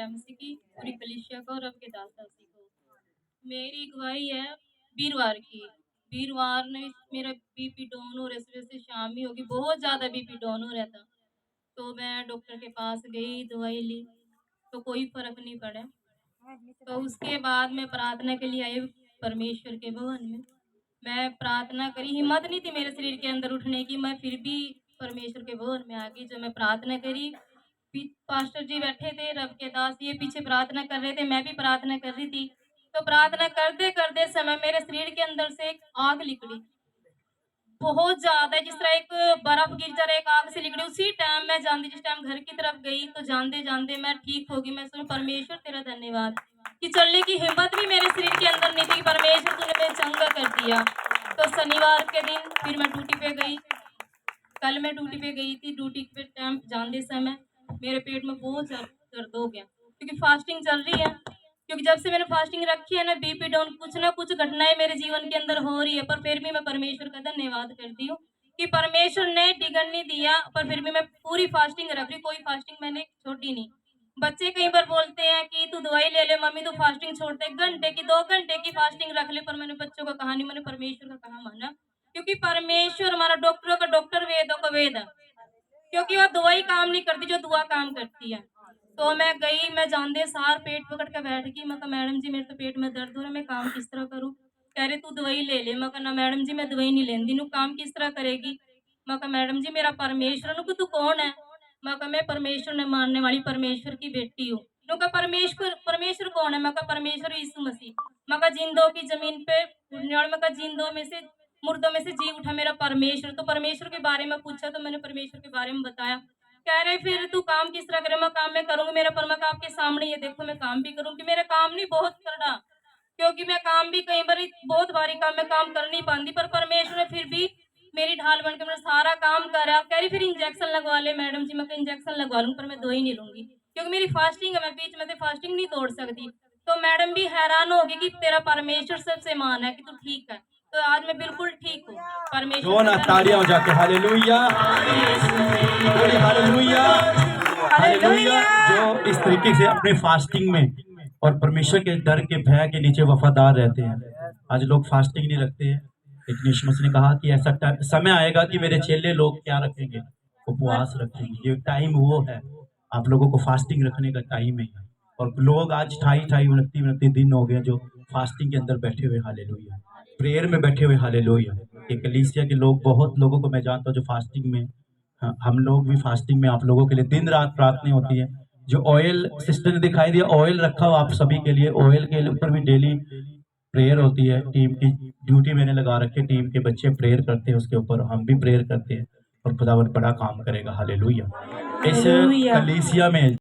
मसीह की, पूरी कलीसिया को और रब के दास-दासी को। मेरी गवाही है वीरवार की। वीरवार ने मेरा बीपी डाउन हो रहा, सुबह से शाम ही होगी, बहुत ज़्यादा बीपी डाउन हो रहा था। तो मैं डॉक्टर के पास गई, दवाई ली, तो कोई फ़र्क नहीं पड़ा। तो उसके बाद मैं प्रार्थना के लिए आई परमेश्वर के भवन में। मैं प्रार्थना करी, हिम्मत नहीं थी मेरे शरीर के अंदर उठने की, मैं फिर भी परमेश्वर के भवन में आ गई। जब मैं प्रार्थना करी, पास्टर जी बैठे थे, रब के दास ये पीछे प्रार्थना कर रहे थे, मैं भी प्रार्थना कर रही थी। तो प्रार्थना करते करते समय मेरे शरीर के अंदर से एक आग निकली, बहुत ज्यादा, जिस तरह एक बर्फ गिर जा रहा है, एक आग से निकली। उसी टाइम मैं जानती, जिस टाइम घर की तरफ गई तो जानते जानते मैं ठीक होगी। मैं सुन परमेश्वर तेरा धन्यवाद कि चलने की हिम्मत भी मेरे शरीर के अंदर नहीं थी। परमेश्वर तूने मैं चंगा कर दिया। तो शनिवार के दिन फिर मैं ड्यूटी पे गई। कल मैं ड्यूटी पे गई थी, ड्यूटी पे टाइम जानते समय मेरे पेट में बहुत दर्द हो गया, क्योंकि फास्टिंग चल रही है। क्योंकि जब से मैंने फास्टिंग रखी है ना, बीपी डाउन, कुछ ना कुछ घटनाएं मेरे जीवन के अंदर हो रही है, पर फिर भी मैं परमेश्वर का धन्यवाद करती हूँ कि परमेश्वर ने टिकट नहीं दिया, पर फिर भी मैं पूरी फास्टिंग रख रही, कोई फास्टिंग मैंने छोड़ी नहीं। बच्चे कई बार बोलते हैं कि तू दवाई ले ले मम्मी, तू फास्टिंग छोड़ते, 1 घंटे की 2 घंटे की फास्टिंग रख ले, पर मैंने बच्चों का कहा नहीं, मैंने परमेश्वर का कहा माना। क्योंकि परमेश्वर हमारा डॉक्टरों का डॉक्टर, वेदों का वेद है। क्योंकि वो दवाई काम नहीं करती, जो दुआ काम करती है। तो मैं गई, मैं जानते सार पेट पकड़ के बैठ गई। मैं कहा मैडम जी मेरे तो पेट में दर्द हो रहा है, मैं काम किस तरह करूँ? कह रहे तू दवाई ले ले। मैं कहा ना मैडम जी मैं दवाई नहीं लेंदी, नू काम किस तरह करेगी? मैं कहा मैडम जी मेरा परमेश्वर, नु तू कौन है? मैं कहा मैं परमेश्वर ने मानने वाली परमेश्वर की बेटी हूँ। नु कहा परमेश्वर परमेश्वर कौन है? मैं कहा परमेश्वर यीशु मसीह। मैं कहा जिंदों की जमीन पे उड़ने वाले, मैं कहा जिंदों में से, मुर्दों में से जी उठा मेरा परमेश्वर। तो परमेश्वर के बारे में पूछा, तो मैंने परमेश्वर के बारे में बताया। कह रहे फिर तू काम किस तरह करे? मैं काम मैं करूंगी, मेरा पर मैं कहा आपके सामने ये देखो मैं काम भी करूंगी। मेरा काम नहीं बहुत करना, क्योंकि मैं काम भी कई बार बहुत भारी काम मैं काम कर नहीं पाती, पर परमेश्वर ने फिर भी मेरी ढाल बन के मेरा सारा काम करा। कह रही फिर इंजेक्शन लगवा ले मैडम जी। मैं इंजेक्शन लगवा लूंगी, पर मैं दवाई नहीं लूंगी, क्योंकि मेरी फास्टिंग है, मैं बीच में से फास्टिंग नहीं तोड़ सकती। तो मैडम भी हैरान होगी कि तेरा परमेश्वर सबसे मान है कि तू ठीक है। तो आज मैं बिल्कुल ठीक हूँ। परमेश्वर तालियां हो जाके हालेलुया, हालेलुया, हालेलुया। जो इस तरीके से अपने फास्टिंग में और परमेश्वर के डर के भय के नीचे वफादार रहते हैं। आज लोग फास्टिंग नहीं रखते हैं, लेकिन यीशु मसीह ने कहा कि ऐसा समय आएगा कि मेरे चेले लोग क्या रखेंगे? उपवास रखेंगे। ये टाइम वो है, आप लोगों को फास्टिंग रखने का टाइम है। और लोग आज 28-29 दिन हो गए जो फास्टिंग के अंदर बैठे हुए, हालेलुया, प्रेयर में बैठे हुए, हालेलुया। ये कलीसिया के लोग, बहुत लोगों को मैं जानता हूँ जो फास्टिंग में, हम लोग भी फास्टिंग में आप लोगों के लिए दिन रात प्रार्थना होती है। जो ऑयल सिस्टर ने दिखाई दिया, ऑयल रखा हो आप सभी के लिए, ऑयल के ऊपर भी डेली प्रेयर होती है। टीम की ड्यूटी मैंने लगा रखी है, टीम के बच्चे प्रेयर करते हैं उसके ऊपर, हम भी प्रेयर करते हैं, और खुदावंद बड़ा काम करेगा, हालेलुया। इस कलीसिया में